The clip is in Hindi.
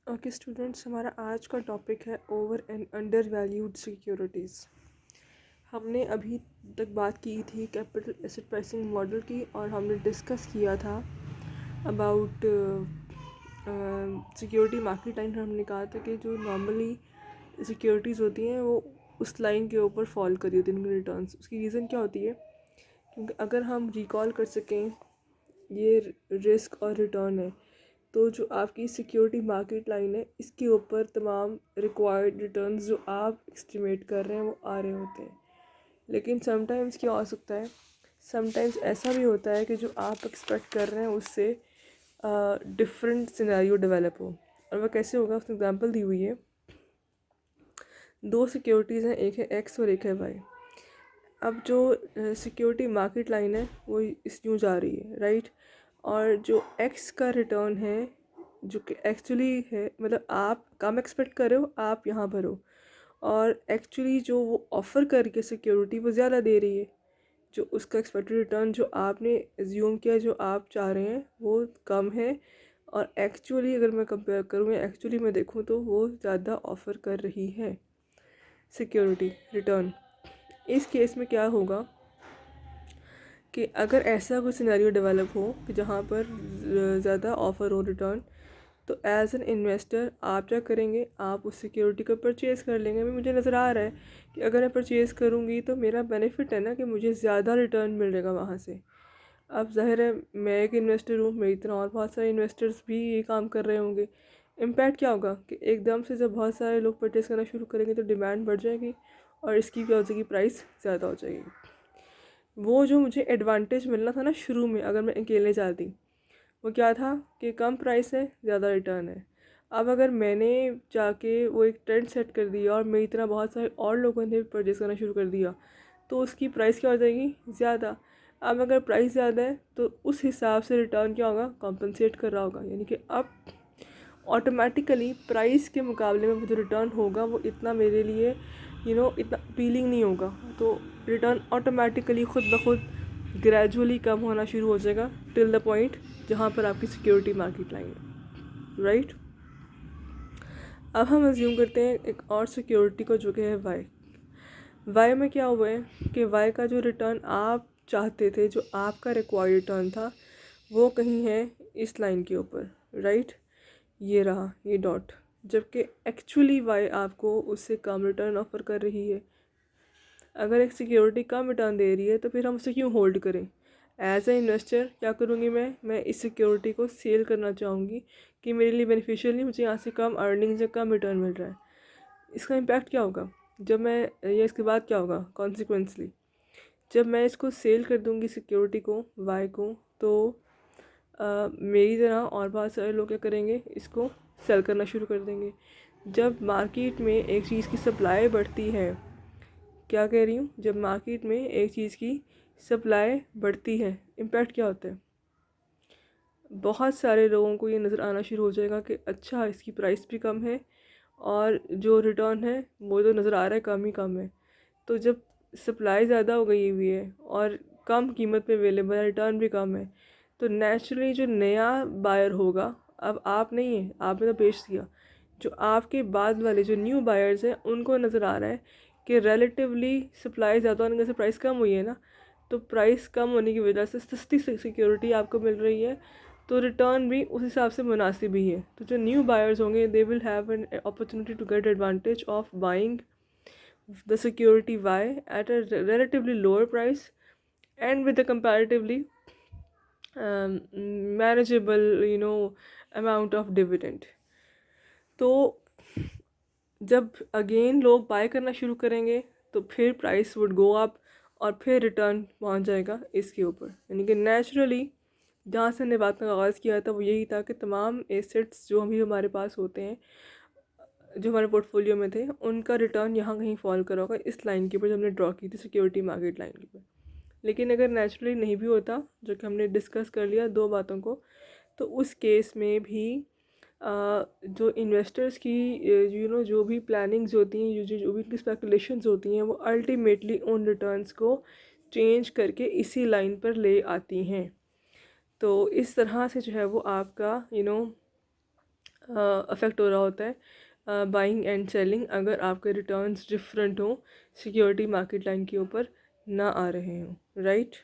ओके स्टूडेंट्स, हमारा आज का टॉपिक है over and under valued securities. हमने अभी तक बात की थी कैपिटल एसेट प्राइसिंग मॉडल की, और हमने डिस्कस किया था अबाउट सिक्योरिटी मार्केट लाइन। हमने कहा था कि जो नॉर्मली सिक्योरिटीज़ होती हैं वो उस लाइन के ऊपर फॉल करी होती है उनकी रिटर्न्स। उसकी रीज़न क्या होती है? क्योंकि अगर हम रिकॉल कर सकें, ये रिस्क और रिटर्न है, तो जो आपकी सिक्योरिटी मार्केट लाइन है इसके ऊपर तमाम रिक्वायर्ड रिटर्न्स जो आप एस्टिमेट कर रहे हैं वो आ रहे होते हैं। लेकिन समटाइम्स क्या हो सकता है, समटाइम्स ऐसा भी होता है कि जो आप एक्सपेक्ट कर रहे हैं उससे डिफरेंट सिनेरियो डेवलप हो। और वह कैसे होगा, उसने एग्जांपल दी हुई है। दो सिक्योरिटीज़ हैं, एक है एक्स और एक है वाई। अब जो सिक्योरिटी मार्केट लाइन है वो इस यूँ जा रही है, राइट। और जो एक्स का रिटर्न है, जो कि एक्चुअली है, मतलब आप कम एक्सपेक्ट कर रहे हो, आप यहाँ पर हो, और एक्चुअली जो वो ऑफ़र करके सिक्योरिटी वो ज़्यादा दे रही है। जो उसका एक्सपेक्टेड रिटर्न जो आपने एज्यूम किया, जो आप चाह रहे हैं, वो कम है। और एक्चुअली अगर मैं कंपेयर करूँ या एक्चुअली मैं देखूँ तो वो ज़्यादा ऑफ़र कर रही है सिक्योरिटी रिटर्न। इस केस में क्या होगा कि अगर ऐसा कोई सिनेरियो डेवलप हो कि जहाँ पर ज़्यादा ऑफ़र हो रिटर्न, तो एज एन इन्वेस्टर आप क्या करेंगे, आप उस सिक्योरिटी को परचेज़ कर लेंगे। अभी मुझे नज़र आ रहा है कि अगर मैं परचेज़ करूँगी तो मेरा बेनिफिट है ना कि मुझे ज़्यादा रिटर्न मिलेगा वहाँ से। अब ज़ाहिर है मैं एक इन्वेस्टर हूँ, मेरी तरह और बहुत सारे इन्वेस्टर्स भी ये काम कर रहे होंगे। इम्पैक्ट क्या होगा कि एकदम से जब बहुत सारे लोग परचेज़ करना शुरू करेंगे तो डिमांड बढ़ जाएगी, और इसकी क्या हो जाएगी, प्राइस ज़्यादा हो जाएगी। वो जो मुझे एडवांटेज मिलना था ना शुरू में, अगर मैं अकेले जाती, वो क्या था कि कम प्राइस है, ज़्यादा रिटर्न है। अब अगर मैंने जाके वो एक ट्रेंड सेट कर दिया और मेरी तरह बहुत सारे और लोगों ने परचेज़ करना शुरू कर दिया, तो उसकी प्राइस क्या हो जाएगी, ज़्यादा। अब अगर प्राइस ज़्यादा है तो उस हिसाब से रिटर्न क्या होगा, कॉम्पनसेट कर रहा होगा। यानी कि अब ऑटोमेटिकली प्राइस के मुकाबले में जो रिटर्न होगा वो इतना मेरे लिए इतना अपीलिंग नहीं होगा। तो रिटर्न ऑटोमेटिकली खुद ब खुद ग्रेजुअली कम होना शुरू हो जाएगा टिल द पॉइंट जहाँ पर आपकी सिक्योरिटी मार्केट लाइन है, राइट। अब हम अज्यूम करते हैं एक और सिक्योरिटी को, जो कि है वाई। वाई में क्या हुआ है कि वाई का जो रिटर्न आप चाहते थे, जो आपका रिक्वायर्ड रिटर्न था, वो कहीं है इस लाइन के ऊपर, राइट। ये रहा ये डॉट। जबकि एक्चुअली वाई आपको उससे कम रिटर्न ऑफर कर रही है। अगर एक सिक्योरिटी कम रिटर्न दे रही है तो फिर हम उसे क्यों होल्ड करें? एज ए इन्वेस्टर क्या करूँगी, मैं इस सिक्योरिटी को सेल करना चाहूँगी कि मेरे लिए बेनिफिशियल नहीं, मुझे यहाँ से कम अर्निंग या कम रिटर्न मिल रहा है। इसका इम्पैक्ट क्या होगा जब मैं, या इसके बाद क्या होगा कॉन्सिक्वेंसली, जब मैं इसको सेल कर दूँगी सिक्योरिटी को, वाई को, तो मेरी तरह और बहुत सारे लोग क्या करेंगे, इसको सेल करना शुरू कर देंगे। जब मार्केट में एक चीज़ की सप्लाई बढ़ती है, क्या कह रही हूँ, जब मार्केट में एक चीज़ की सप्लाई बढ़ती है, इम्पैक्ट क्या होता है, बहुत सारे लोगों को ये नज़र आना शुरू हो जाएगा कि अच्छा इसकी प्राइस भी कम है और जो रिटर्न है वो तो नज़र आ रहा है कम ही कम है। तो जब सप्लाई ज़्यादा हो गई हुई है और कम कीमत पे अवेलेबल है, रिटर्न भी कम है, तो नेचुरली जो नया बायर होगा, अब आप नहीं है, आपने तो बेच दिया, जो आपके बाद वाले जो न्यू बायर्स हैं उनको नज़र आ रहा है कि रिलेटिवली सप्लाई ज़्यादा होने से प्राइस कम हुई है ना, तो प्राइस कम होने की वजह से सस्ती सिक्योरिटी आपको मिल रही है, तो रिटर्न भी उस हिसाब से मुनासिब ही है। तो जो न्यू बायर्स होंगे they will have an opportunity to get advantage of buying the security Y at a relatively lower price and with a comparatively manageable amount of dividend. तो जब अगेन लोग बाय करना शुरू करेंगे तो फिर प्राइस वुड गो अप और फिर रिटर्न पहुंच जाएगा इसके ऊपर। यानी कि नेचुरली जहाँ से हमने बात का आगाज़ किया था वो यही था कि तमाम एसेट्स जो भी हमारे पास होते हैं, जो हमारे पोर्टफोलियो में थे, उनका रिटर्न यहाँ कहीं फॉल करा होगा इस लाइन के ऊपर जो हमने ड्रॉ की थी, सिक्योरिटी मार्केट लाइन के ऊपर। लेकिन अगर नेचुरली नहीं भी होता, जो कि हमने डिस्कस कर लिया दो बातों को, तो उस केस में भी जो इन्वेस्टर्स की जो भी प्लानिंग्स होती हैं, जो भी स्पेकुलेशंस होती हैं, वो अल्टीमेटली उन रिटर्न्स को चेंज करके इसी लाइन पर ले आती हैं। तो इस तरह से जो है वो आपका अफेक्ट हो रहा होता है बाइंग एंड सेलिंग, अगर आपके रिटर्न्स डिफरेंट हों, सिक्योरिटी मार्केट लाइन के ऊपर ना आ रहे हों, राइट।